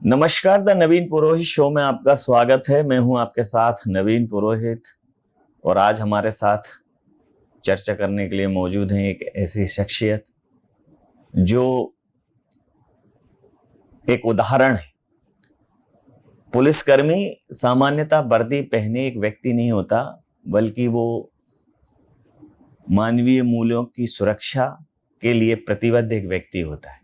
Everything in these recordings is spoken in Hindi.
नमस्कार, द नवीन पुरोहित शो में आपका स्वागत है। मैं हूं आपके साथ नवीन पुरोहित और आज हमारे साथ चर्चा करने के लिए मौजूद हैं एक ऐसी शख्सियत जो एक उदाहरण है। पुलिसकर्मी सामान्यतः वर्दी पहने एक व्यक्ति नहीं होता, बल्कि वो मानवीय मूल्यों की सुरक्षा के लिए प्रतिबद्ध एक व्यक्ति होता है।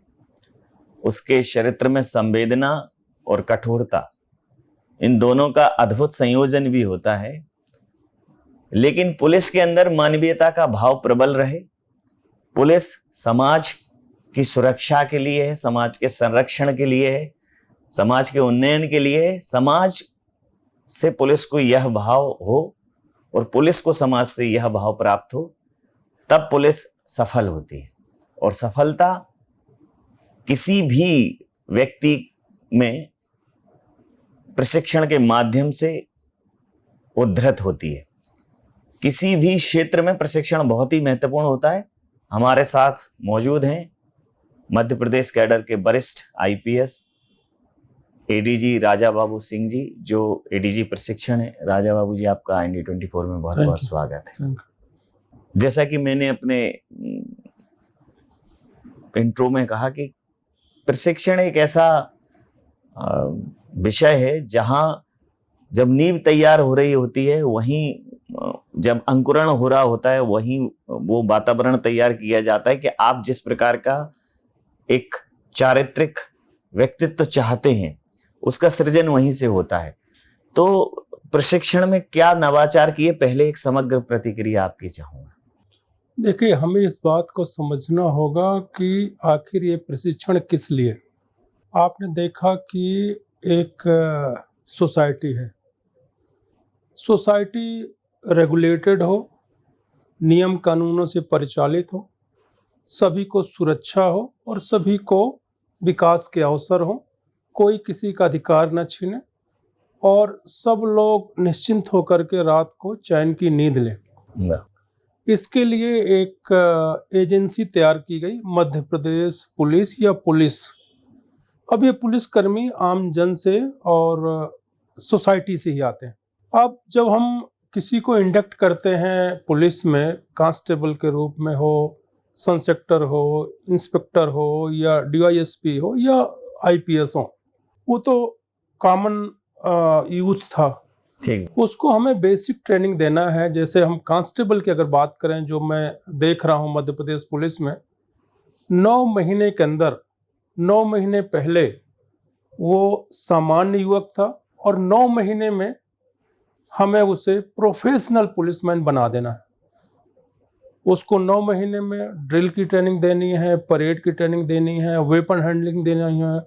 उसके चरित्र में संवेदना और कठोरता, इन दोनों का अद्भुत संयोजन भी होता है। लेकिन पुलिस के अंदर मानवीयता का भाव प्रबल रहे। पुलिस समाज की सुरक्षा के लिए है, समाज के संरक्षण के लिए है, समाज के उन्नयन के लिए है। समाज से पुलिस को यह भाव हो और पुलिस को समाज से यह भाव प्राप्त हो, तब पुलिस सफल होती है। और सफलता किसी भी व्यक्ति में प्रशिक्षण के माध्यम से उद्धृत होती है। किसी भी क्षेत्र में प्रशिक्षण बहुत ही महत्वपूर्ण होता है। हमारे साथ मौजूद हैं मध्य प्रदेश कैडर के वरिष्ठ आईपीएस एडीजी राजा बाबू सिंह जी, जो एडीजी प्रशिक्षण है। राजा बाबू जी, आपका IND24 में बहुत बहुत स्वागत है। जैसा कि मैंने अपने इंट्रो में कहा कि प्रशिक्षण एक ऐसा विषय है जहां जब नींव तैयार हो रही होती है, वहीं जब अंकुरण हो रहा होता है, वहीं वो वातावरण तैयार किया जाता है कि आप जिस प्रकार का एक चारित्रिक व्यक्तित्व चाहते हैं, उसका सृजन वहीं से होता है। तो प्रशिक्षण में क्या नवाचार किए, पहले एक समग्र प्रतिक्रिया आपकी चाहूंगा। देखिए, हमें इस बात को समझना होगा कि आखिर ये प्रशिक्षण किस लिए। आपने देखा कि एक सोसाइटी है, सोसाइटी रेगुलेटेड हो, नियम कानूनों से परिचालित हो, सभी को सुरक्षा हो और सभी को विकास के अवसर हो, कोई किसी का अधिकार न छीने और सब लोग निश्चिंत होकर के रात को चैन की नींद लें। इसके लिए एक एजेंसी तैयार की गई, मध्य प्रदेश पुलिस या पुलिस। अब ये पुलिसकर्मी आम जन से और सोसाइटी से ही आते हैं। अब जब हम किसी को इंडक्ट करते हैं पुलिस में, कांस्टेबल के रूप में हो, सब इंस्पेक्टर हो, इंस्पेक्टर हो या DYSP हो या IPS हो, वो तो कॉमन यूथ था। उसको हमें बेसिक ट्रेनिंग देना है। जैसे हम कांस्टेबल की अगर बात करें, जो मैं देख रहा हूँ मध्य प्रदेश पुलिस में, 9 महीने के अंदर, 9 महीने पहले वो सामान्य युवक था और 9 महीने में हमें उसे प्रोफेशनल पुलिसमैन बना देना है। उसको 9 महीने में ड्रिल की ट्रेनिंग देनी है, परेड की ट्रेनिंग देनी है, वेपन हैंडलिंग देनी है,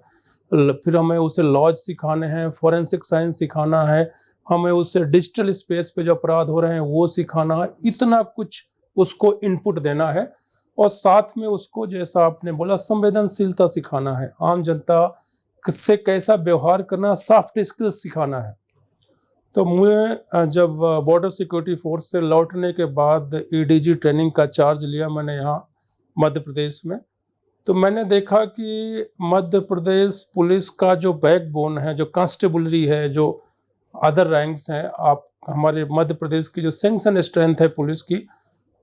फिर हमें उसे लॉज सिखाने हैं, फॉरेंसिक साइंस सिखाना है, हमें उससे डिजिटल स्पेस पे जो अपराध हो रहे हैं वो सिखाना है। इतना कुछ उसको इनपुट देना है और साथ में उसको, जैसा आपने बोला, संवेदनशीलता सिखाना है, आम जनता से कैसा व्यवहार करना, सॉफ्ट स्किल्स सिखाना है। तो मुझे जब बॉर्डर सिक्योरिटी फोर्स से लौटने के बाद EDG ट्रेनिंग का चार्ज लिया मैंने यहाँ मध्य प्रदेश में, तो मैंने देखा कि मध्य प्रदेश पुलिस का जो बैकबोन है, जो कांस्टेबलरी है, जो अदर रैंक्स हैं, आप हमारे मध्य प्रदेश की जो सैंक्शन स्ट्रेंथ है पुलिस की,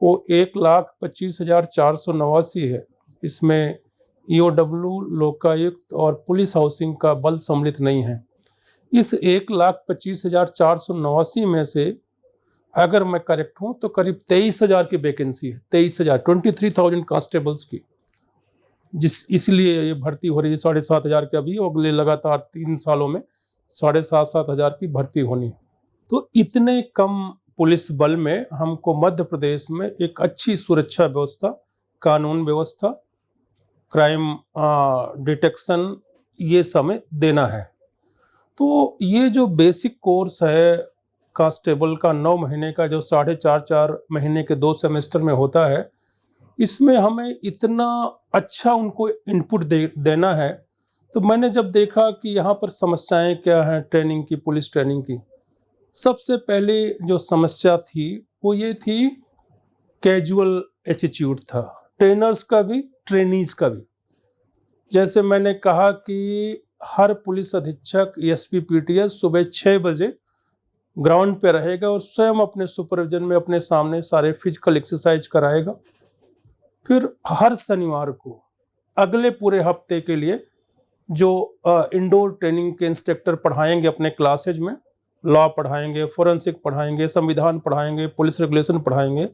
वो 1,25,489 है। इसमें EOW, लोकायुक्त और पुलिस हाउसिंग का बल सम्मिलित नहीं है। इस 1,25,489 में से अगर मैं करेक्ट हूँ तो करीब 23,000 की वैकेंसी है। 23,000 कांस्टेबल्स की, इसलिए ये भर्ती हो रही है। 7,500 की अभी, अगले लगातार 3 सालों में 7,500 की भर्ती होनी है। तो इतने कम पुलिस बल में हमको मध्य प्रदेश में एक अच्छी सुरक्षा व्यवस्था, कानून व्यवस्था, क्राइम डिटेक्शन, ये समय देना है। तो ये जो बेसिक कोर्स है कांस्टेबल का 9 महीने का, जो 4.5 महीने के 2 सेमेस्टर में होता है, इसमें हमें इतना अच्छा उनको इनपुट देना है। तो मैंने जब देखा कि यहाँ पर समस्याएं क्या हैं ट्रेनिंग की, पुलिस ट्रेनिंग की, सबसे पहले जो समस्या थी वो ये थी, कैजुअल एटीट्यूड था, ट्रेनर्स का भी, ट्रेनीज का भी। जैसे मैंने कहा कि हर पुलिस अधीक्षक एसपी पीटीएस सुबह 6 बजे ग्राउंड पे रहेगा और स्वयं अपने सुपरविजन में अपने सामने सारे फिजिकल एक्सरसाइज कराएगा। फिर हर शनिवार को अगले पूरे हफ्ते के लिए जो इंडोर ट्रेनिंग के इंस्ट्रक्टर पढ़ाएंगे अपने क्लासेज में, लॉ पढ़ाएंगे, फोरेंसिक पढ़ाएंगे, संविधान पढ़ाएंगे, पुलिस रेगुलेशन पढ़ाएंगे,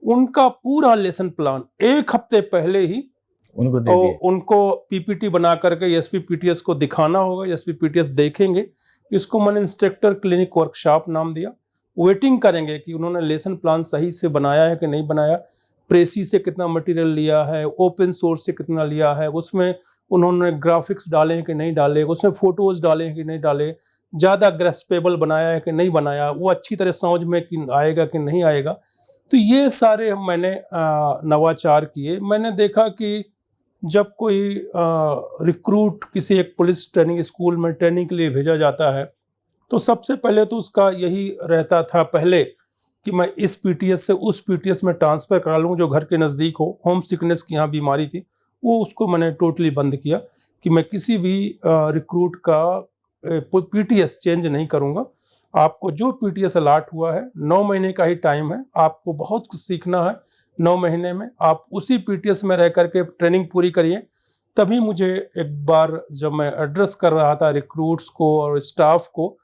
उनका पूरा लेसन प्लान एक हफ्ते पहले ही उनको पीपीटी बना करके एसपी पीटीएस को दिखाना होगा। एसपी पीटीएस देखेंगे। इसको मैंने इंस्ट्रक्टर क्लिनिक वर्कशॉप नाम दिया। वेटिंग करेंगे कि उन्होंने लेसन प्लान सही से बनाया है कि नहीं बनाया, प्रेसी से कितना मटेरियल लिया है, ओपन सोर्स से कितना लिया है, उसमें उन्होंने ग्राफिक्स डाले हैं कि नहीं डाले, उसमें फोटोज डाले हैं कि नहीं डाले, ज़्यादा ग्रेस्पेबल बनाया है कि नहीं बनाया, वो अच्छी तरह समझ में कि आएगा कि नहीं आएगा। तो ये सारे मैंने नवाचार किए। मैंने देखा कि जब कोई रिक्रूट किसी एक पुलिस ट्रेनिंग स्कूल में ट्रेनिंग के लिए भेजा जाता है तो सबसे पहले तो उसका यही रहता था पहले कि मैं इस पीटीएस से उस पीटीएस में ट्रांसफ़र करा लूँ जो घर के नज़दीक हो। होम सिकनेस की यहाँ बीमारी थी, वो उसको मैंने टोटली बंद किया कि मैं किसी भी रिक्रूट का पीटीएस चेंज नहीं करूँगा। आपको जो पीटीएस अलॉट हुआ है 9 महीने का ही टाइम है, आपको बहुत कुछ सीखना है। 9 महीने में आप उसी पीटीएस में रह करके ट्रेनिंग पूरी करिए। तभी मुझे एक बार जब मैं एड्रेस कर रहा था रिक्रूट्स को और स्टाफ को,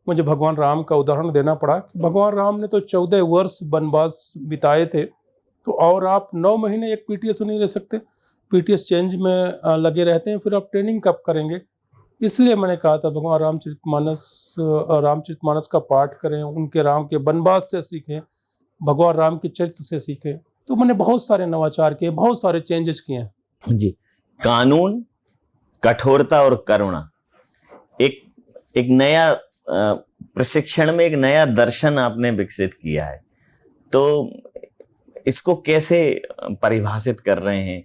मुझे भगवान राम का उदाहरण देना पड़ा कि भगवान राम ने तो 14 वर्ष वनवास बिताए थे, तो और आप 9 महीने एक पीटीएस नहीं रह सकते, पीटीएस चेंज में लगे रहते हैं, फिर आप ट्रेनिंग कब करेंगे। इसलिए मैंने कहा था भगवान रामचरितमानस का पाठ करें, उनके राम के वनवास से सीखें, भगवान राम के चरित्र से सीखें। तो मैंने बहुत सारे नवाचार किए, बहुत सारे चेंजेस किए हैं जी। कानून, कठोरता और करुणा, एक नया प्रशिक्षण में एक नया दर्शन आपने विकसित किया है, तो इसको कैसे परिभाषित कर रहे हैं?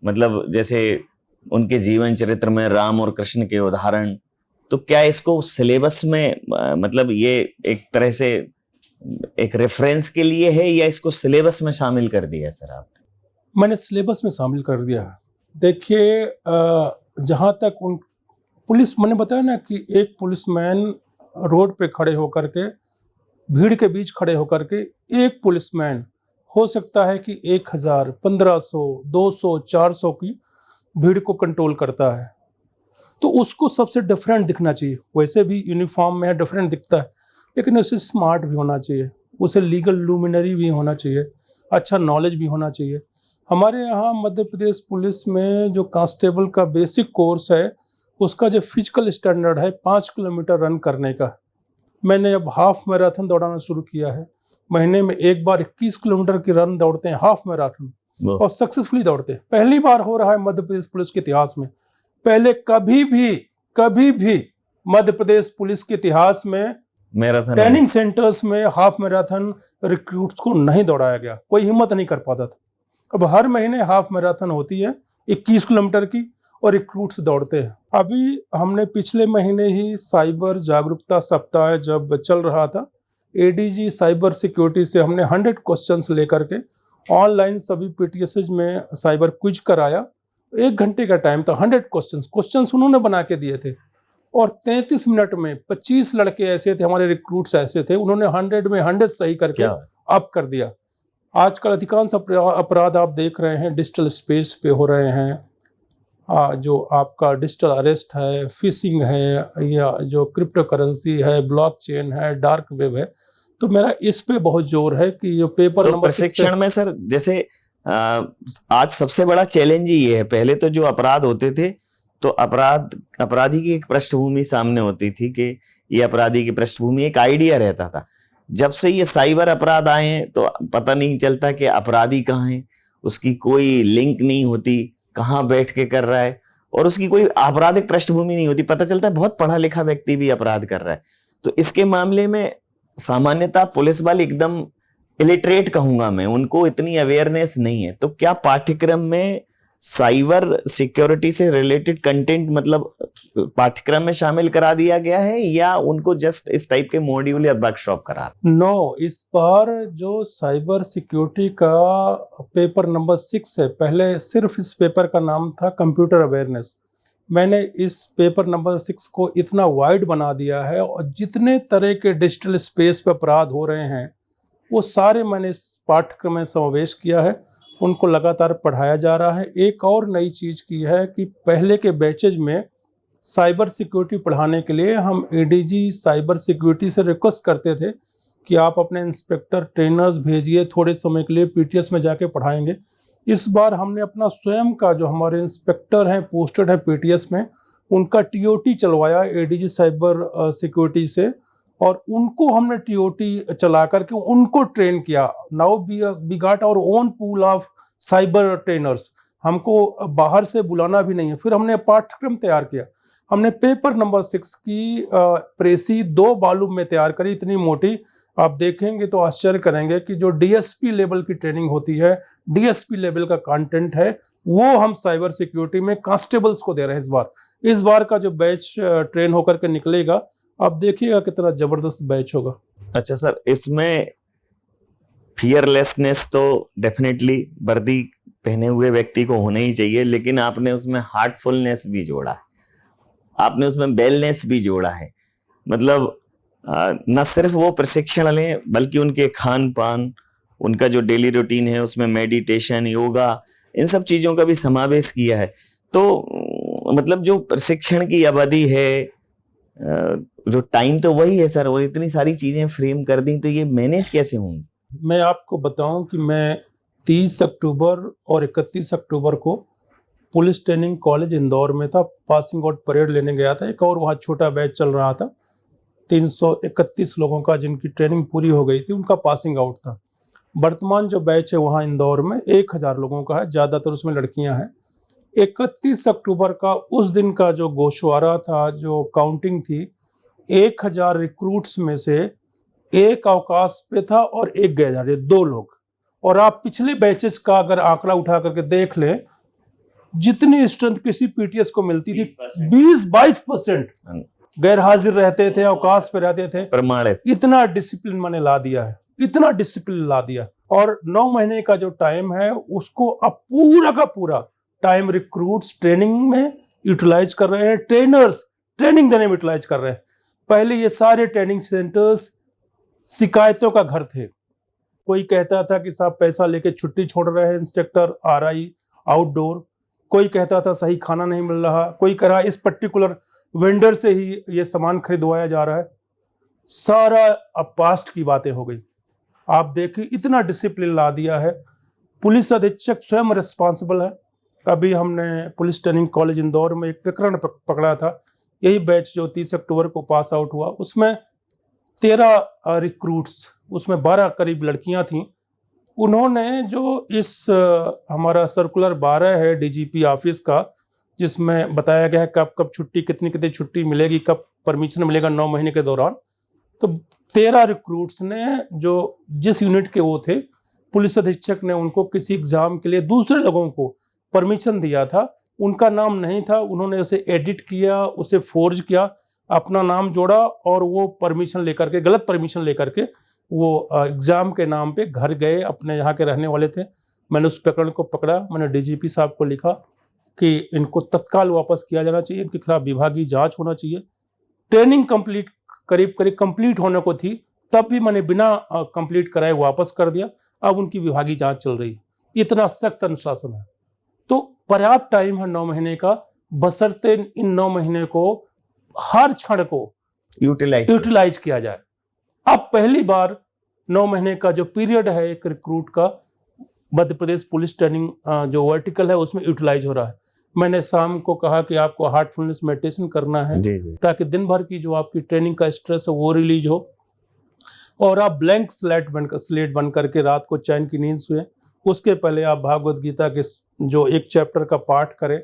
मतलब जैसे उनके जीवन चरित्र में राम और कृष्ण के उदाहरण, तो क्या इसको सिलेबस में मतलब ये एक तरह से एक रेफरेंस के लिए है या इसको सिलेबस में शामिल कर दिया सर आपने? मैंने सिलेबस में शामिल कर दिया है। देखिए, जहाँ तक उन पुलिस, मैंने बताया ना कि एक पुलिसमैन रोड पे खड़े होकर के, भीड़ के बीच खड़े होकर के, एक पुलिसमैन हो सकता है कि 1000, 1500, 200, 400 की भीड़ को कंट्रोल करता है, तो उसको सबसे डिफरेंट दिखना चाहिए। वैसे भी यूनिफॉर्म में डिफरेंट दिखता है, लेकिन उसे स्मार्ट भी होना चाहिए, उसे लीगल लुमिनरी भी होना चाहिए, अच्छा नॉलेज भी होना चाहिए। हमारे यहाँ मध्य प्रदेश पुलिस में जो कांस्टेबल का बेसिक कोर्स है, उसका जो फिजिकल स्टैंडर्ड है 5 किलोमीटर रन करने का। मैंने अब हाफ मैराथन दौड़ाना शुरू किया है। महीने में एक बार 21 किलोमीटर की रन दौड़ते हैं, हाफ मैराथन, और सक्सेसफुली दौड़ते हैं। पहली बार हो रहा है मध्य प्रदेश पुलिस के इतिहास में। पहले कभी भी मध्य प्रदेश पुलिस के इतिहास में मैराथन ट्रेनिंग सेंटर्स में हाफ मैराथन रिक्रूट्स को नहीं दौड़ाया गया, कोई हिम्मत नहीं कर पाता था। अब हर महीने हाफ मैराथन होती है 21 किलोमीटर की, और रिक्रूट्स दौड़ते हैं। अभी हमने पिछले महीने ही साइबर जागरूकता सप्ताह जब चल रहा था, एडीजी साइबर सिक्योरिटी से हमने 100 क्वेश्चंस लेकर के ऑनलाइन सभी पीटीएस में साइबर क्विज कराया। 1 घंटे का टाइम था, 100 क्वेश्चंस उन्होंने बना के दिए थे, और 33 मिनट में 25 लड़के ऐसे थे, हमारे रिक्रूट्स ऐसे थे, उन्होंने 100 में 100 सही करके अप कर दिया। आजकल अधिकांश अपराध आप देख रहे हैं डिजिटल स्पेस पे हो रहे हैं। जो आपका डिजिटल अरेस्ट है, फिशिंग है, या जो क्रिप्टो करेंसी है, ब्लॉकचेन है, डार्क वेब है, तो मेरा इस पे बहुत जोर है कि जो पेपर तो नंबर प्रशिक्षण में सर, जैसे आज सबसे बड़ा चैलेंज ही ये है। पहले तो जो अपराध होते थे तो अपराधी की एक पृष्ठभूमि सामने होती थी कि ये अपराधी की पृष्ठभूमि, एक आइडिया रहता था। जब से ये साइबर अपराध आए हैं तो पता नहीं चलता कि अपराधी कहाँ है, उसकी कोई लिंक नहीं होती, कहाँ बैठ के कर रहा है, और उसकी कोई आपराधिक पृष्ठभूमि नहीं होती। पता चलता है बहुत पढ़ा लिखा व्यक्ति भी अपराध कर रहा है। तो इसके मामले में सामान्यतः पुलिस वाले एकदम इलिटरेट कहूंगा मैं, उनको इतनी अवेयरनेस नहीं है। तो क्या पाठ्यक्रम में साइबर सिक्योरिटी से रिलेटेड कंटेंट मतलब पाठ्यक्रम में शामिल करा दिया गया है, या उनको जस्ट इस टाइप के मॉड्यूल या वर्कशॉप करा? नो, इस बार जो साइबर सिक्योरिटी का पेपर नंबर 6 है, पहले सिर्फ इस पेपर का नाम था कंप्यूटर अवेयरनेस। मैंने इस पेपर नंबर 6 को इतना वाइड बना दिया है और जितने तरह के डिजिटल स्पेस पर अपराध हो रहे हैं वो सारे मैंने इस पाठ्यक्रम में समावेश किया है, उनको लगातार पढ़ाया जा रहा है। एक और नई चीज़ की है कि पहले के बैचेज में साइबर सिक्योरिटी पढ़ाने के लिए हम एडीजी साइबर सिक्योरिटी से रिक्वेस्ट करते थे कि आप अपने इंस्पेक्टर ट्रेनर्स भेजिए, थोड़े समय के लिए पीटीएस में जाके पढ़ाएंगे। इस बार हमने अपना स्वयं का जो हमारे इंस्पेक्टर हैं पोस्टेड है पीटीएस में, उनका टीओटी चलवाया एडीजी साइबर सिक्योरिटी से और उनको हमने टीओटी चला करके उनको ट्रेन किया। Now we got our own pool of cyber trainers, हमको बाहर से बुलाना भी नहीं है। फिर हमने पाठ्यक्रम तैयार किया, हमने पेपर नंबर 6 की प्रेसी 2 वॉल्यूम में तैयार करी, इतनी मोटी। आप देखेंगे तो आश्चर्य करेंगे कि जो डीएसपी लेवल की ट्रेनिंग होती है, डीएसपी लेवल का कंटेंट है, वो हम साइबर सिक्योरिटी में कांस्टेबल्स को दे रहे हैं इस बार का जो बैच ट्रेन होकर के निकलेगा, आप देखिएगा कितना जबरदस्त बैच होगा। अच्छा सर, इसमें फियरलेसनेस तो डेफिनेटली वर्दी पहने हुए व्यक्ति को होना ही चाहिए, लेकिन आपने उसमें हार्टफुलनेस भी जोड़ा है, आपने उसमें वेलनेस भी जोड़ा है। मतलब न सिर्फ वो प्रशिक्षण लें बल्कि उनके खान पान, उनका जो डेली रूटीन है उसमें मेडिटेशन, योगा, इन सब चीजों का भी समावेश किया है। तो मतलब जो प्रशिक्षण की अवधि है, जो टाइम तो वही है सर, और इतनी सारी चीजें फ्रेम कर दी, तो ये मैनेज कैसे होंगी? मैं आपको बताऊं कि मैं 30 अक्टूबर और 31 अक्टूबर को पुलिस ट्रेनिंग कॉलेज इंदौर में था, पासिंग आउट परेड लेने गया था। एक और वहाँ छोटा बैच चल रहा था 331 लोगों का, जिनकी ट्रेनिंग पूरी हो गई थी, उनका पासिंग आउट था। वर्तमान जो बैच है वहाँ इंदौर में 1000 लोगों का है, ज़्यादातर उसमें लड़कियां हैं। 31 अक्टूबर का उस दिन का जो गोशवारा था, जो काउंटिंग थी, 1000 रिक्रूट्स में से एक अवकाश पे था और एक गए जा रहे, 2 लोग। और आप पिछले बैचेस का अगर आंकड़ा उठा करके देख लें, जितनी स्ट्रेंथ किसी पीटीएस को मिलती थी 20-22% गैर हाजिर रहते थे, अवकाश पे रहते थे। प्रमाणित इतना डिसिप्लिन मैंने ला दिया है, इतना डिसिप्लिन ला दिया। और 9 महीने का जो टाइम है उसको अब पूरा का पूरा टाइम रिक्रूट्स ट्रेनिंग में यूटिलाइज कर रहे हैं, ट्रेनर्स ट्रेनिंग देने में यूटिलाइज कर रहे हैं। पहले ये सारे ट्रेनिंग सेंटर्स शिकायतों का घर थे। कोई कहता था कि साहब पैसा लेके छुट्टी छोड़ रहे हैं इंस्ट्रक्टर, आरआई आउटडोर, कोई कहता था सही खाना नहीं मिल रहा, कोई कह रहा इस पर्टिकुलर वेंडर से ही ये सामान खरीदवाया जा रहा है। सारा अब पास्ट की बातें हो गई। आप देखिए इतना डिसिप्लिन ला दिया है। पुलिस अधीक्षक स्वयं रिस्पॉन्सिबल है। अभी हमने पुलिस ट्रेनिंग कॉलेज इंदौर में एक प्रकरण पकड़ा था, यही बैच जो 30 अक्टूबर को पास आउट हुआ, उसमें 13 रिक्रूट्स, उसमें 12 करीब लड़कियां थीं। उन्होंने जो इस हमारा सर्कुलर 12 है डीजीपी ऑफिस का, जिसमें बताया गया है कब कब छुट्टी, कितनी कितनी छुट्टी मिलेगी, कब परमिशन मिलेगा 9 महीने के दौरान, तो 13 रिक्रूट्स ने जो जिस यूनिट के वो थे, पुलिस अधीक्षक ने उनको किसी एग्जाम के लिए दूसरे लोगों को परमिशन दिया था, उनका नाम नहीं था, उन्होंने उसे एडिट किया, उसे फोर्ज किया, अपना नाम जोड़ा और वो परमिशन लेकर के, गलत परमिशन लेकर के वो एग्ज़ाम के नाम पे घर गए, अपने यहाँ के रहने वाले थे। मैंने उस प्रकरण को पकड़ा, मैंने डीजीपी साहब को लिखा कि इनको तत्काल वापस किया जाना चाहिए, इनके खिलाफ विभागीय जांच होना चाहिए। ट्रेनिंग कंप्लीट करीब कंप्लीट होने को थी, तब भी मैंने बिना कंप्लीट कराए वापस कर दिया। अब उनकी विभागीय जांच चल रही है। इतना सख्त अनुशासन है। तो पर्याप्त टाइम है 9 महीने का, बशर्ते इन 9 महीने को हर क्षण को यूटिलाइज किया जाए। अब पहली बार 9 महीने का जो पीरियड है एक रिक्रूट का, मध्य प्रदेश पुलिस ट्रेनिंग जो वर्टिकल है उसमें यूटिलाइज हो रहा है। मैंने शाम को कहा कि आपको हार्टफुलनेस मेडिटेशन करना है ताकि दिन भर की जो आपकी ट्रेनिंग का स्ट्रेस है वो रिलीज हो और आप ब्लैंक स्लेट बन करके रात को चैन की नींद सोएं। उसके पहले आप भागवत गीता के जो एक चैप्टर का पाठ करें।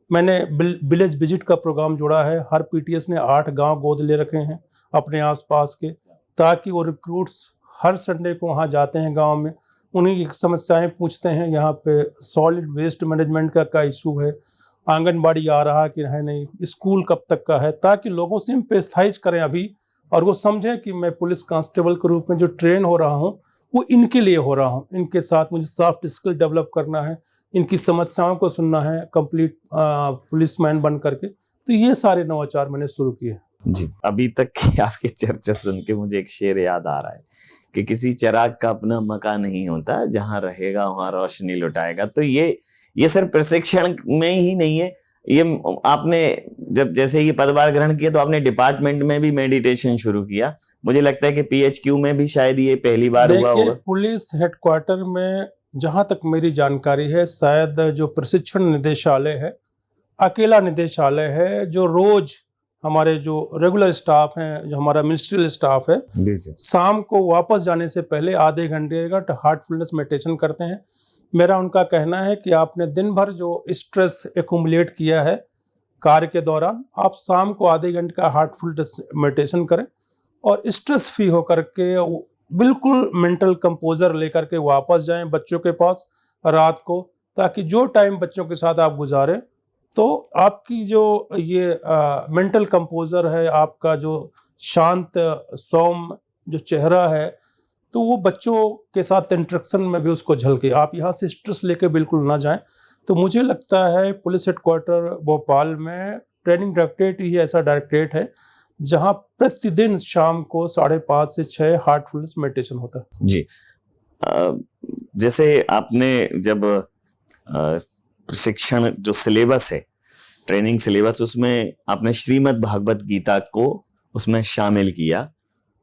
मैंने विलेज विजिट का प्रोग्राम जोड़ा है। हर पीटीएस ने 8 गांव गोद ले रखे हैं अपने आसपास के, ताकि वो रिक्रूट्स हर संडे को वहाँ जाते हैं गांव में, उन्हीं की समस्याएं पूछते हैं। यहाँ पे सॉलिड वेस्ट मैनेजमेंट का इशू है, आंगनबाड़ी आ रहा कि है नहीं, स्कूल कब तक का है, ताकि लोगों से एम्पैथाइज करें अभी और वो समझें कि मैं पुलिस कांस्टेबल के रूप में जो ट्रेन हो रहा हूँ वो इनके लिए हो रहा हूँ, इनके साथ मुझे सॉफ्ट स्किल डेवलप करना है, इनकी समस्याओं को सुनना है कंप्लीट पुलिसमैन बन करके। तो ये सारे नवाचार मैंने शुरू किए। जी, अभी तक की आपकी चर्चा सुन के मुझे एक शेर याद आ रहा है कि किसी चिराग का अपना मकान नहीं होता, जहां रहेगा वहां रोशनी लुटाएगा। तो ये सिर्फ प्रशिक्षण में ही नहीं है, ये आपने जब जैसे ये पदभार ग्रहण किया तो आपने डिपार्टमेंट में भी मेडिटेशन शुरू किया। मुझे लगता है कि पीएचक्यू में भी शायद ये पहली बार हुआ होगा। पुलिस हेडक्वार्टर में जहां तक मेरी जानकारी है, शायद जो प्रशिक्षण निदेशालय है अकेला निदेशालय है, जो रोज हमारे जो रेगुलर स्टाफ हैं, जो हमारा मिनिस्ट्रियल स्टाफ है, शाम को वापस जाने से पहले आधे घंटे का हार्टफुलनेस मेडिटेशन करते हैं। मेरा उनका कहना है कि आपने दिन भर जो स्ट्रेस एक्यूमुलेट किया है कार्य के दौरान, आप शाम को आधे घंटे का हार्टफुलनेस मेडिटेशन करें और स्ट्रेस फ्री होकर के बिल्कुल मेंटल कंपोजर लेकर के वापस जाएं बच्चों के पास रात को, ताकि जो टाइम बच्चों के साथ आप गुजारें तो आपकी जो ये मेंटल कंपोजर है, आपका जो शांत सौम्य जो चेहरा है, तो वो बच्चों के साथ इंटरेक्शन में भी उसको झलके। आप यहाँ से स्ट्रेस लेके बिल्कुल ना जाएं। तो मुझे लगता है पुलिस हेडक्वार्टर भोपाल में ट्रेनिंग डायरेक्टरेट ही ऐसा डायरेक्टरेट है जहाँ प्रतिदिन शाम को 5:30 से 6 हार्टफुलनेस मेडिटेशन होता है। जी, जैसे आपने जब प्रशिक्षण जो सिलेबस है, ट्रेनिंग सिलेबस, उसमें आपने श्रीमद् भागवत गीता को उसमें शामिल किया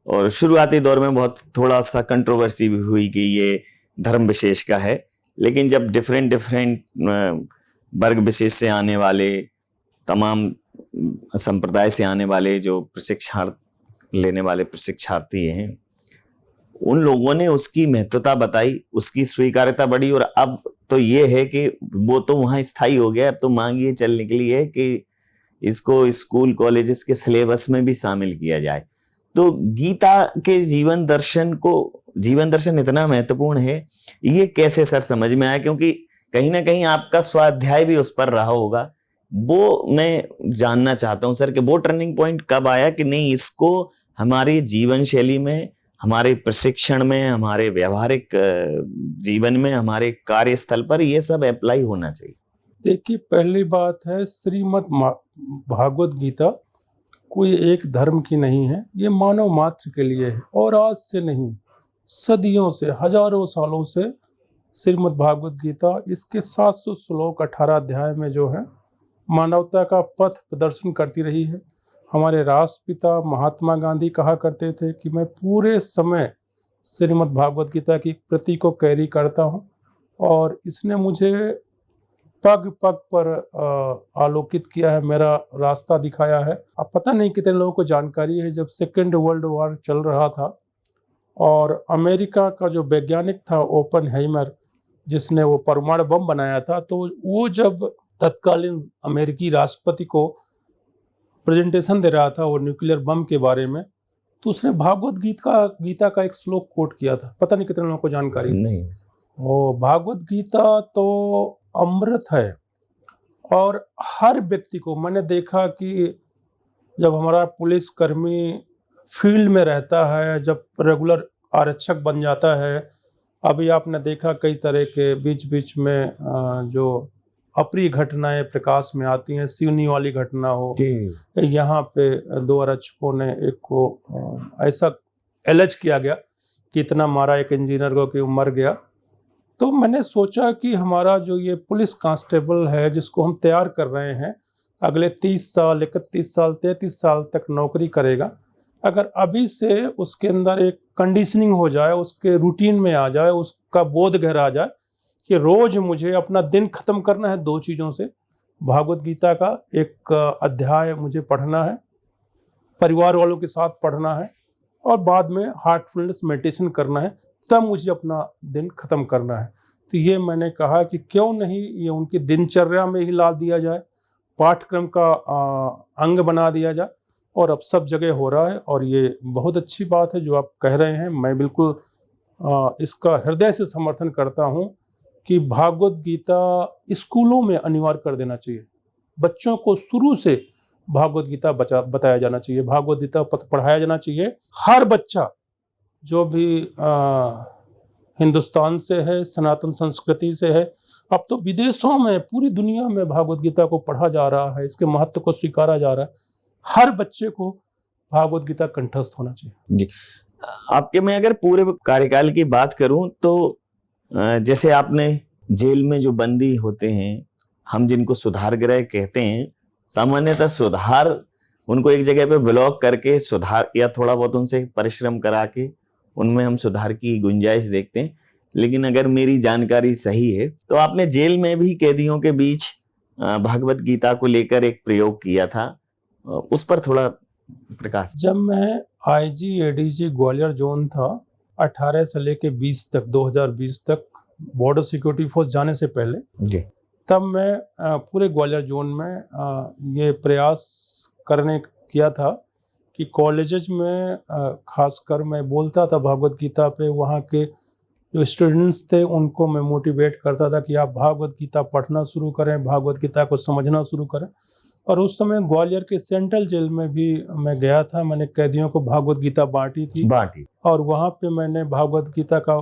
और शुरुआती दौर में बहुत थोड़ा सा कंट्रोवर्सी भी हुई कि ये धर्म विशेष का है, लेकिन जब डिफरेंट वर्ग विशेष से आने वाले, तमाम संप्रदाय से आने वाले जो प्रशिक्षण लेने वाले प्रशिक्षार्थी हैं, उन लोगों ने उसकी महत्वता बताई, उसकी स्वीकार्यता बढ़ी और अब तो ये है कि वो तो वहाँ स्थायी हो गया। अब तो मांग ये चल निकली है कि इसको स्कूल कॉलेजेस के सिलेबस में भी शामिल किया जाए। तो गीता के जीवन दर्शन इतना महत्वपूर्ण है, ये कैसे सर समझ में आया? क्योंकि कहीं ना कहीं आपका स्वाध्याय भी उस पर रहा होगा। वो मैं जानना चाहता हूं सर कि वो टर्निंग पॉइंट कब आया कि नहीं, इसको हमारी जीवन शैली में, हमारे प्रशिक्षण में, हमारे व्यवहारिक जीवन में, हमारे कार्यस्थल पर ये सब अप्लाई होना चाहिए। देखिए, पहली बात है, श्रीमद् भागवत गीता कोई एक धर्म की नहीं है, ये मानव मात्र के लिए है। और आज से नहीं, सदियों से, हजारों सालों से श्रीमद् भागवत गीता, इसके 700 श्लोक 18 अध्याय में जो है मानवता का पथ प्रदर्शन करती रही है। हमारे राष्ट्रपिता महात्मा गांधी कहा करते थे कि मैं पूरे समय श्रीमद् भागवत गीता की प्रति को कैरी करता हूँ और इसने मुझे पग पग पर आलोकित किया है, मेरा रास्ता दिखाया है। अब पता नहीं कितने लोगों को जानकारी है, जब सेकेंड वर्ल्ड वॉर चल रहा था और अमेरिका का जो वैज्ञानिक था ओपनहाइमर, जिसने वो परमाणु बम बनाया था, तो वो जब तत्कालीन अमेरिकी राष्ट्रपति को प्रेजेंटेशन दे रहा था वो न्यूक्लियर बम के बारे में, तो उसने भागवत गीता का एक श्लोक कोट किया था। पता नहीं कितने लोगों को जानकारी नहीं। वो भागवत गीता तो अमृत है और हर व्यक्ति को, मैंने देखा कि जब हमारा पुलिसकर्मी फील्ड में रहता है, जब रेगुलर आरक्षक बन जाता है, अभी आपने देखा कई तरह के बीच बीच में जो अप्रिय घटनाएं प्रकाश में आती हैं, सिवनी वाली घटना हो, यहाँ पे 2 आरक्षकों ने एक को ऐसा एलर्ज किया गया कि इतना मारा एक इंजीनियर को कि वो मर गया। तो मैंने सोचा कि हमारा जो ये पुलिस कांस्टेबल है, जिसको हम तैयार कर रहे हैं, अगले 30 साल 31 साल 33 साल तक नौकरी करेगा, अगर अभी से उसके अंदर एक कंडीशनिंग हो जाए, उसके रूटीन में आ जाए, उसका बोध गहरा आ जाए कि रोज मुझे अपना दिन खत्म करना है 2 चीज़ों से, भागवत गीता का एक अध्याय मुझे पढ़ना है, परिवार वालों के साथ पढ़ना है और बाद में हार्टफुलनेस मेडिटेशन करना है, तब मुझे अपना दिन खत्म करना है। तो ये मैंने कहा कि क्यों नहीं ये उनकी दिनचर्या में ही ला दिया जाए, पाठ्यक्रम का अंग बना दिया जाए, और अब सब जगह हो रहा है। और ये बहुत अच्छी बात है जो आप कह रहे हैं, मैं बिल्कुल इसका हृदय से समर्थन करता हूँ कि भागवत गीता स्कूलों में अनिवार्य कर देना चाहिए। बच्चों को शुरू से भागवत गीता बताया जाना चाहिए, भागवत गीता पढ़ाया जाना चाहिए। हर बच्चा जो भी हिंदुस्तान से है, सनातन संस्कृति से है, अब तो विदेशों में, पूरी दुनिया में भागवत गीता को पढ़ा जा रहा है, इसके महत्व को स्वीकारा जा रहा है। हर बच्चे को भागवत गीता कंठस्थ होना चाहिए। जी, आपके मैं अगर पूरे कार्यकाल की बात करूं तो जैसे आपने जेल में जो बंदी होते हैं, हम जिनको सुधार गृह कहते हैं, सामान्यतः सुधार उनको एक जगह पे ब्लॉक करके सुधार या थोड़ा बहुत उनसे परिश्रम करा के उनमें हम सुधार की गुंजाइश देखते हैं। लेकिन अगर मेरी जानकारी सही है तो आपने जेल में भी कैदियों के बीच भगवत गीता को लेकर एक प्रयोग किया था, उस पर थोड़ा प्रकाश। जब मैं आईजी एडीजी ग्वालियर जोन था, 18 से लेके 20 तक, 2020 तक, बॉर्डर सिक्योरिटी फोर्स जाने से पहले जी, तब मैं पूरे ग्वालियर जोन में ये प्रयास करने किया था कि कॉलेजेस में खासकर मैं बोलता था भागवत गीता पे, वहाँ के जो स्टूडेंट्स थे उनको मैं मोटिवेट करता था कि आप भागवत गीता पढ़ना शुरू करें, भागवत गीता को समझना शुरू करें। और उस समय ग्वालियर के सेंट्रल जेल में भी मैं गया था, मैंने कैदियों को भागवत गीता बांटी थी और वहाँ पे मैंने भागवत गीता का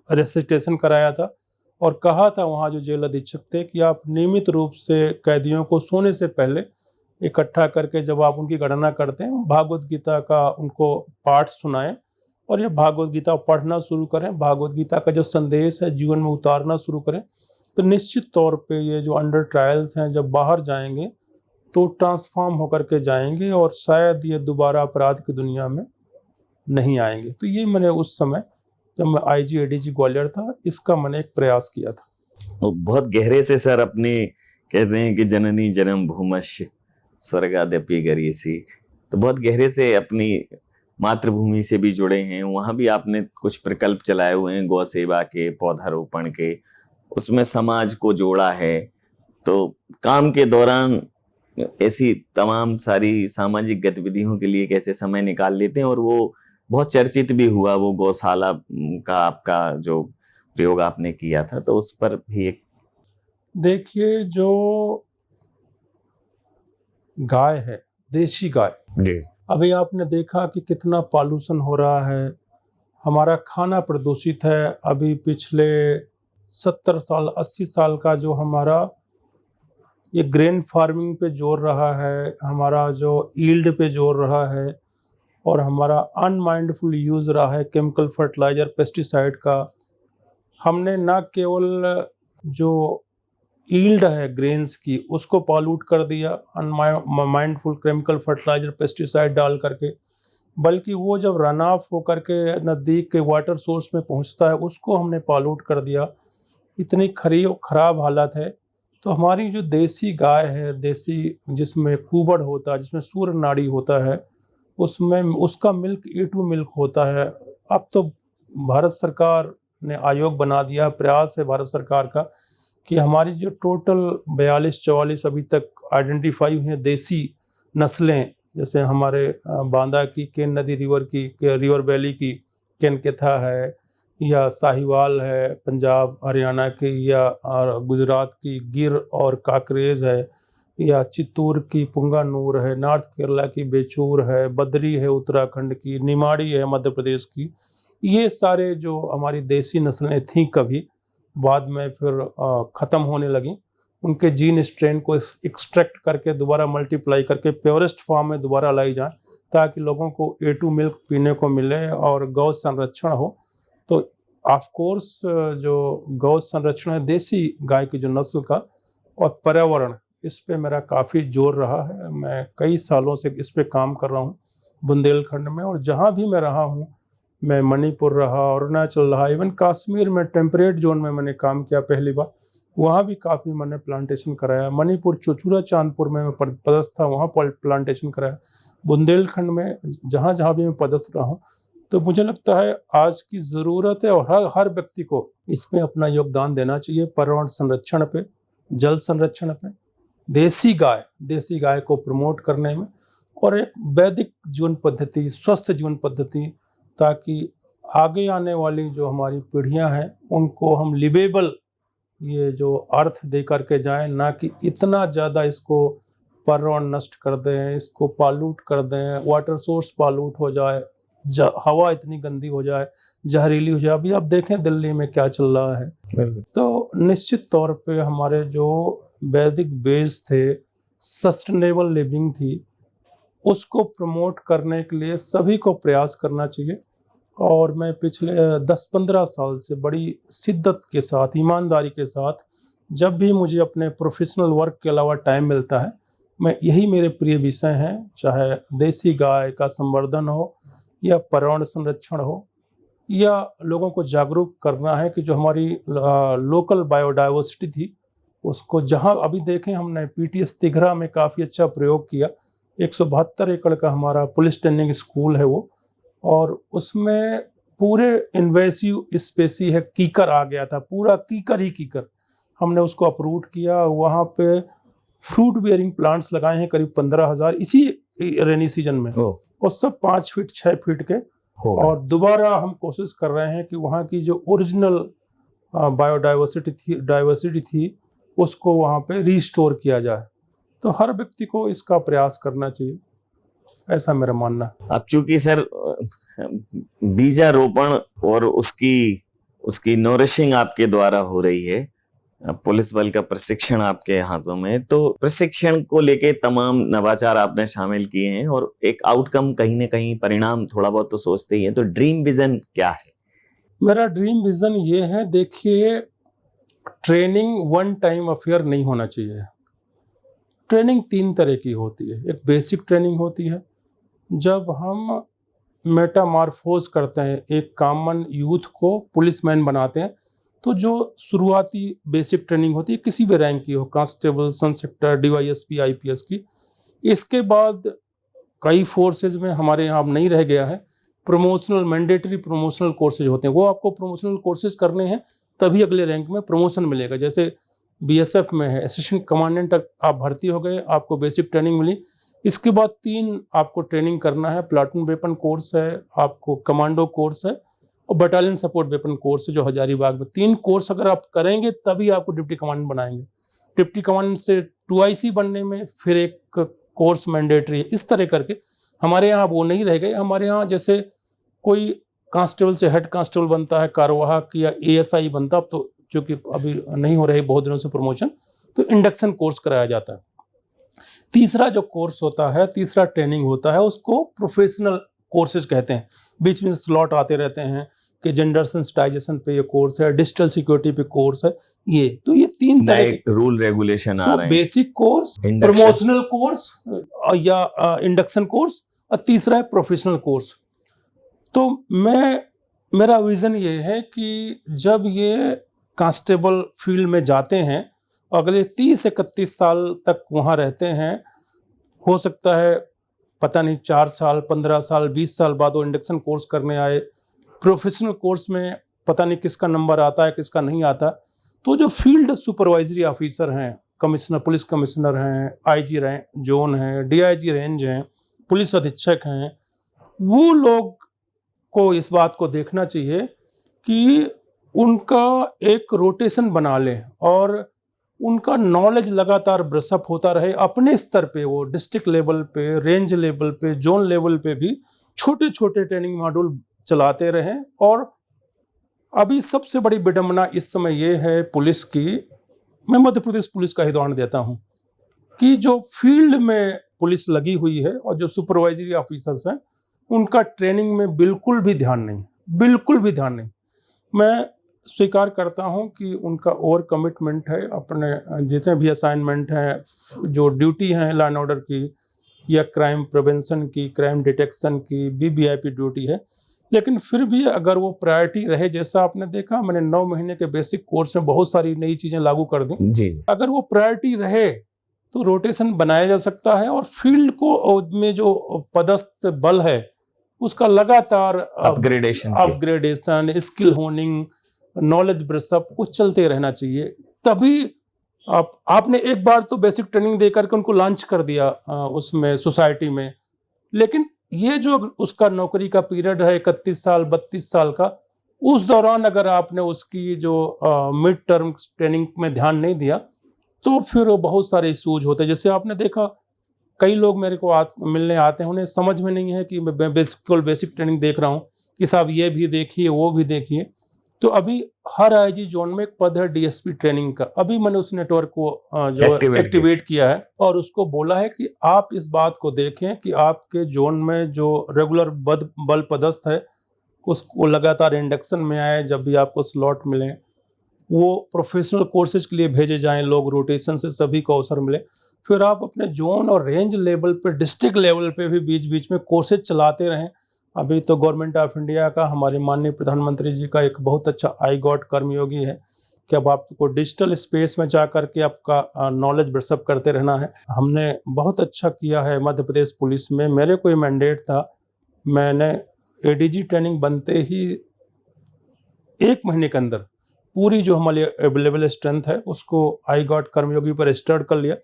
रेसिटेशन कराया था और कहा था वहाँ जो जेल अधीक्षक थे कि आप नियमित रूप से कैदियों को सोने से पहले इकट्ठा करके जब आप उनकी गणना करते हैं भागवत गीता का उनको पाठ सुनाएं और ये भागवत गीता पढ़ना शुरू करें, भागवत गीता का जो संदेश है जीवन में उतारना शुरू करें। तो निश्चित तौर पे ये जो अंडर ट्रायल्स हैं जब बाहर जाएंगे तो ट्रांसफॉर्म होकर के जाएंगे और शायद ये दोबारा अपराध की दुनिया में नहीं आएंगे। तो ये मैंने उस समय जब मैं आईजी एडीजी ग्वालियर था, इसका मैंने एक प्रयास किया था। बहुत गहरे से सर अपने कहते हैं कि जननी जन्म भूमस्य स्वर्गादपि गरीयसी, तो बहुत गहरे से अपनी मातृभूमि से भी जुड़े हैं। वहाँ भी आपने कुछ प्रकल्प चलाए हुए हैं, गौ सेवा के, पौधारोपण के, उसमें समाज को जोड़ा है। तो काम के दौरान ऐसी तमाम सारी सामाजिक गतिविधियों के लिए कैसे समय निकाल लेते हैं, और वो बहुत चर्चित भी हुआ वो गौशाला का आपका जो प्रयोग आपने किया था, तो उस पर भी एक। देखिए, जो गाय है, देशी गाय, जी, अभी आपने देखा कि कितना पॉल्यूशन हो रहा है, हमारा खाना प्रदूषित है। अभी पिछले 70 साल 80 साल का जो हमारा ये ग्रेन फार्मिंग पे जोर रहा है, हमारा जो यील्ड पे जोर रहा है और हमारा अनमाइंडफुल यूज़ रहा है केमिकल फर्टिलाइज़र पेस्टिसाइड का। हमने ना केवल जो यील्ड है ग्रेन्स की उसको पॉल्यूट कर दिया अनमाइंडफुल केमिकल फर्टिलाइज़र पेस्टिसाइड डाल करके, बल्कि वो जब रन ऑफ होकर के नज़दीक के वाटर सोर्स में पहुंचता है उसको हमने पॉल्यूट कर दिया। इतनी खराब हालत है। तो हमारी जो देसी गाय है, देसी जिसमें कुबड़ होता है, जिसमें सूर्य नाड़ी होता है, उसमें उसका मिल्क E2 मिल्क होता है। अब तो भारत सरकार ने आयोग बना दिया, प्रयास है भारत सरकार का कि हमारी जो टोटल 42-44 अभी तक आइडेंटिफाई हुई हैं देसी नस्लें, जैसे हमारे बांदा की केन नदी रिवर की, रिवर वैली की केनकेथा है, या साहिवाल है पंजाब हरियाणा की, या गुजरात की गिर और काकरेज है, या चित्तूर की पुंगानूर है, नॉर्थ केरला की बेचूर है, बद्री है उत्तराखंड की, निमाड़ी है मध्य प्रदेश की। ये सारे जो हमारी देसी नस्लें थीं कभी, बाद में फिर ख़त्म होने लगी, उनके जीन स्ट्रेन को एक्सट्रैक्ट करके दोबारा मल्टीप्लाई करके प्योरेस्ट फॉर्म में दोबारा लाई जाए ताकि लोगों को A2 मिल्क पीने को मिले और गौ संरक्षण हो। तो ऑफ कोर्स जो गौ संरक्षण है देसी गाय की जो नस्ल का, और पर्यावरण, इस पे मेरा काफ़ी जोर रहा है। मैं कई सालों से इस पे काम कर रहा हूँ बुंदेलखंड में, और जहाँ भी मैं रहा हूँ, मैं मणिपुर रहा, अरुणाचल रहा, इवन कश्मीर में टेम्परेट जोन में मैंने काम किया पहली बार, वहाँ भी काफ़ी मैंने प्लांटेशन कराया। मणिपुर चुचूरा चांदपुर में मैं पदस्थ था, वहाँ प्लांटेशन कराया। बुंदेलखंड में जहाँ जहाँ भी मैं पदस्थ रहा हूँ, तो मुझे लगता है आज की ज़रूरत है और हर व्यक्ति को इसमें अपना योगदान देना चाहिए, पर्यावरण संरक्षण पे, जल संरक्षण पे, देसी गाय को प्रमोट करने में, और एक वैदिक जीवन पद्धति, स्वस्थ जीवन पद्धति, ताकि आगे आने वाली जो हमारी पीढ़ियां हैं उनको हम लिवेबल ये जो अर्थ दे करके जाएं, ना कि इतना ज़्यादा इसको पर्यावरण नष्ट कर दें, इसको पॉल्यूट कर दें, वाटर सोर्स पॉल्यूट हो जाए, हवा इतनी गंदी हो जाए जहरीली हो जाए। अभी आप देखें दिल्ली में क्या चल रहा है। तो निश्चित तौर पे हमारे जो वैदिक बेस थे, सस्टेनेबल लिविंग थी, उसको प्रमोट करने के लिए सभी को प्रयास करना चाहिए। और मैं पिछले 10-15 साल से बड़ी शिद्दत के साथ, ईमानदारी के साथ, जब भी मुझे अपने प्रोफेशनल वर्क के अलावा टाइम मिलता है, मैं यही मेरे प्रिय विषय हैं, चाहे देसी गाय का संवर्धन हो या पर्यावरण संरक्षण हो, या लोगों को जागरूक करना है कि जो हमारी लोकल बायोडाइवर्सिटी थी उसको, जहां अभी देखें हमने पीटीएस तिघरा में काफ़ी अच्छा प्रयोग किया। 172 एकड़ का हमारा पुलिस ट्रेनिंग स्कूल है वो, और उसमें पूरे इन्वेसिव स्पेसी है, कीकर आ गया था, पूरा कीकर ही कीकर। हमने उसको अप्रूव किया, वहाँ पे फ्रूट बियरिंग प्लांट्स लगाए हैं करीब 15,000 इसी रेनी सीजन में, और सब 5 फीट 6 फीट के। और दोबारा हम कोशिश कर रहे हैं कि वहाँ की जो ओरिजिनल डाइवर्सिटी थी उसको वहाँ पे रीस्टोर किया जाए। तो हर व्यक्ति को इसका प्रयास करना चाहिए, ऐसा मेरा मानना है। अब चूंकि सर बीजारोपण और उसकी नोरिशिंग आपके द्वारा हो रही है, पुलिस बल का प्रशिक्षण आपके हाथों में, तो प्रशिक्षण को लेके तमाम नवाचार आपने शामिल किए हैं और एक आउटकम कहीं ना कहीं परिणाम थोड़ा बहुत तो सोचते ही हैं। तो ड्रीम विजन क्या है? मेरा ड्रीम विजन ये है, देखिए, ट्रेनिंग वन टाइम अफेयर नहीं होना चाहिए। ट्रेनिंग 3 तरह की होती है। एक बेसिक ट्रेनिंग होती है, जब हम मेटामॉर्फोज करते हैं, एक कॉमन यूथ को पुलिसमैन बनाते हैं, तो जो शुरुआती बेसिक ट्रेनिंग होती है किसी भी रैंक की हो, कांस्टेबल, सन सेक्टर, डीवाईएसपी, आईपीएस की। इसके बाद कई फोर्सेज में हमारे यहाँ अब नहीं रह गया है, प्रमोशनल, मैंडेटरी प्रमोशनल कोर्सेज होते हैं। वो आपको प्रमोशनल कोर्सेज करने हैं तभी अगले रैंक में प्रमोशन मिलेगा। जैसे बीएसएफ में है, असिस्टेंट कमांडेंट आप भर्ती हो गए, आपको बेसिक ट्रेनिंग मिली। इसके बाद 3 आपको ट्रेनिंग करना है, प्लाटून वेपन कोर्स है, आपको कमांडो कोर्स है, और बटालियन सपोर्ट वेपन कोर्स है जो हजारीबाग में। 3 कोर्स अगर आप करेंगे तभी आपको डिप्टी कमांडेंट बनाएंगे। डिप्टी कमांडेंट से 2IC बनने में फिर एक कोर्स मैंडेटरी है। इस तरह करके हमारे यहाँ वो नहीं रह गए। हमारे यहाँ जैसे कोई कांस्टेबल से हेड कांस्टेबल बनता है, कार्यवाहक या ASI बनता, अब तो चूँकि अभी नहीं हो रही बहुत दिनों से प्रमोशन, तो इंडक्शन कोर्स कराया जाता है। तीसरा जो कोर्स होता है, तीसरा ट्रेनिंग होता है, उसको प्रोफेशनल कोर्सेज कहते हैं। बीच में स्लॉट आते रहते हैं कि जेंडर सेंसिटाइजेशन पे ये कोर्स है, डिजिटल सिक्योरिटी पे कोर्स है, ये 3 तरह के रूल रेगुलेशन आ रहे हैं। बेसिक कोर्स, प्रमोशनल कोर्स या इंडक्शन कोर्स, और तीसरा है प्रोफेशनल कोर्स। तो मेरा विजन ये है कि जब ये कांस्टेबल फील्ड में जाते हैं, अगले 30-31 साल तक वहाँ रहते हैं, हो सकता है पता नहीं 4 साल, 15 साल, 20 साल बाद वो इंडक्शन कोर्स करने आए। प्रोफेशनल कोर्स में पता नहीं किसका नंबर आता है, किसका नहीं आता। तो जो फील्ड सुपरवाइजरी ऑफिसर हैं, कमिश्नर, पुलिस कमिश्नर हैं, IG जोन हैं, DIG रेंज हैं, पुलिस अधीक्षक हैं, वो लोग को इस बात को देखना चाहिए कि उनका एक रोटेशन बना लें और उनका नॉलेज लगातार ब्रशअप होता रहे। अपने स्तर पे वो डिस्ट्रिक्ट लेवल पे, रेंज लेवल पे, जोन लेवल पे भी छोटे छोटे ट्रेनिंग मॉड्यूल चलाते रहें। और अभी सबसे बड़ी विडंबना इस समय ये है पुलिस की, मैं मध्य प्रदेश पुलिस का ही उदाहरण देता हूँ, कि जो फील्ड में पुलिस लगी हुई है और जो सुपरवाइजरी ऑफिसर्स हैं, उनका ट्रेनिंग में बिल्कुल भी ध्यान नहीं, बिल्कुल भी ध्यान नहीं। मैं स्वीकार करता हूं कि उनका ओवर कमिटमेंट है, अपने जितने भी असाइनमेंट हैं, जो ड्यूटी हैं लॉ एंड ऑर्डर की या क्राइम प्रिवेंशन की, क्राइम डिटेक्शन की, BBIP ड्यूटी है, लेकिन फिर भी अगर वो प्रायोरिटी रहे, जैसा आपने देखा मैंने 9 महीने के बेसिक कोर्स में बहुत सारी नई चीज़ें लागू कर दी जी। अगर वो प्रायोरिटी रहे तो रोटेशन बनाया जा सकता है और फील्ड को में जो पदस्थ बल है उसका लगातार upgradation, skill honing, knowledge brush-up वो चलते रहना चाहिए। तभी आपने एक बार तो बेसिक ट्रेनिंग दे करके उनको लॉन्च कर दिया उसमें सोसाइटी में, लेकिन ये जो उसका नौकरी का पीरियड है 31 साल 32 साल का, उस दौरान अगर आपने उसकी जो मिड टर्म ट्रेनिंग में ध्यान नहीं दिया तो फिर बहुत सारे इशूज होते हैं। जैसे आपने देखा कई लोग मेरे को मिलने आते हैं, उन्हें समझ में नहीं है कि मैं बेसिक ट्रेनिंग देख रहा हूँ, कि साहब ये भी देखिए वो भी देखिए। तो अभी हर आईजी जोन में एक पद है डीएसपी ट्रेनिंग का। अभी मैंने उस नेटवर्क को जो एक्टिवेट किया है और उसको बोला है कि आप इस बात को देखें कि आपके जोन में जो रेगुलर बल पदस्थ है उसको लगातार इंडक्शन में आए, जब भी आपको स्लॉट मिले वो प्रोफेशनल कोर्सेज के लिए भेजे जाएं, लोग रोटेशन से सभी को अवसर मिले। फिर आप अपने जोन और रेंज लेवल पे, डिस्ट्रिक्ट लेवल पे भी बीच बीच में कोर्सेज चलाते रहें। अभी तो गवर्नमेंट ऑफ इंडिया का, हमारे माननीय प्रधानमंत्री जी का एक बहुत अच्छा आई गॉट कर्मयोगी है कि अब आपको डिजिटल स्पेस में जा करके आपका नॉलेज ब्रशअप करते रहना है। हमने बहुत अच्छा किया है मध्य प्रदेश पुलिस में। मेरे कोई मैंडेट था, मैंने एडीजी ट्रेनिंग बनते ही 1 महीने के अंदर पूरी जो हमारी अवेलेबल स्ट्रेंथ है उसको आई गॉट कर्मयोगी पर रजिस्टर्ड कर लिया।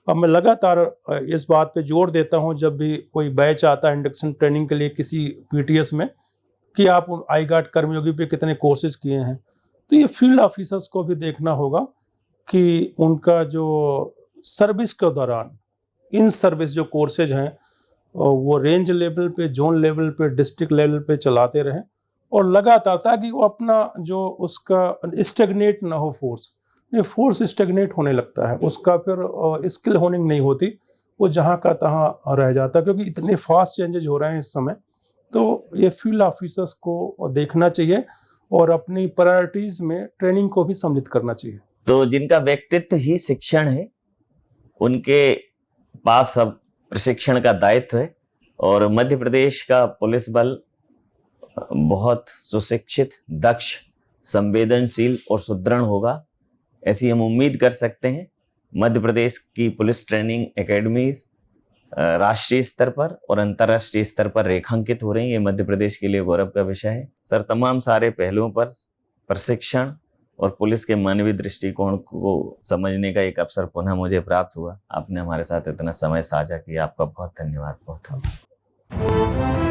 अब मैं लगातार इस बात पे जोर देता हूँ जब भी कोई बैच आता है इंडक्शन ट्रेनिंग के लिए किसी पीटीएस में, कि आप आई गॉट कर्मयोगी पे कितने कोर्सेज किए हैं। तो ये फील्ड ऑफिसर्स को भी देखना होगा कि उनका जो सर्विस के दौरान इन सर्विस जो कोर्सेज हैं वो रेंज लेवल पे, जोन लेवल पे, डिस्ट्रिक्ट लेवल पे चलाते रहें और लगातार, ताकि वो अपना जो उसका स्टेगनेट ना हो फोर्स स्टेगनेट होने लगता है, उसका फिर स्किल होनिंग नहीं होती, वो जहाँ का तहाँ रह जाता, क्योंकि इतने फास्ट चेंजेज हो रहे हैं इस समय। तो ये फील्ड ऑफिसर्स को देखना चाहिए और अपनी प्रायोरिटीज में ट्रेनिंग को भी सम्मिलित करना चाहिए। तो जिनका व्यक्तित्व ही शिक्षण है उनके पास अब प्रशिक्षण का दायित्व है और मध्य प्रदेश का पुलिस बल बहुत सुशिक्षित, दक्ष, संवेदनशील और सुदृढ़ होगा, ऐसी हम उम्मीद कर सकते हैं। मध्य प्रदेश की पुलिस ट्रेनिंग एकेडमीज राष्ट्रीय स्तर पर और अंतर्राष्ट्रीय स्तर पर रेखांकित हो रही हैं। ये मध्य प्रदेश के लिए गौरव का विषय है। सर, तमाम सारे पहलुओं पर प्रशिक्षण और पुलिस के मानवीय दृष्टिकोण को समझने का एक अवसर पुनः मुझे प्राप्त हुआ। आपने हमारे साथ इतना समय साझा किया, आपका बहुत धन्यवाद। बहुत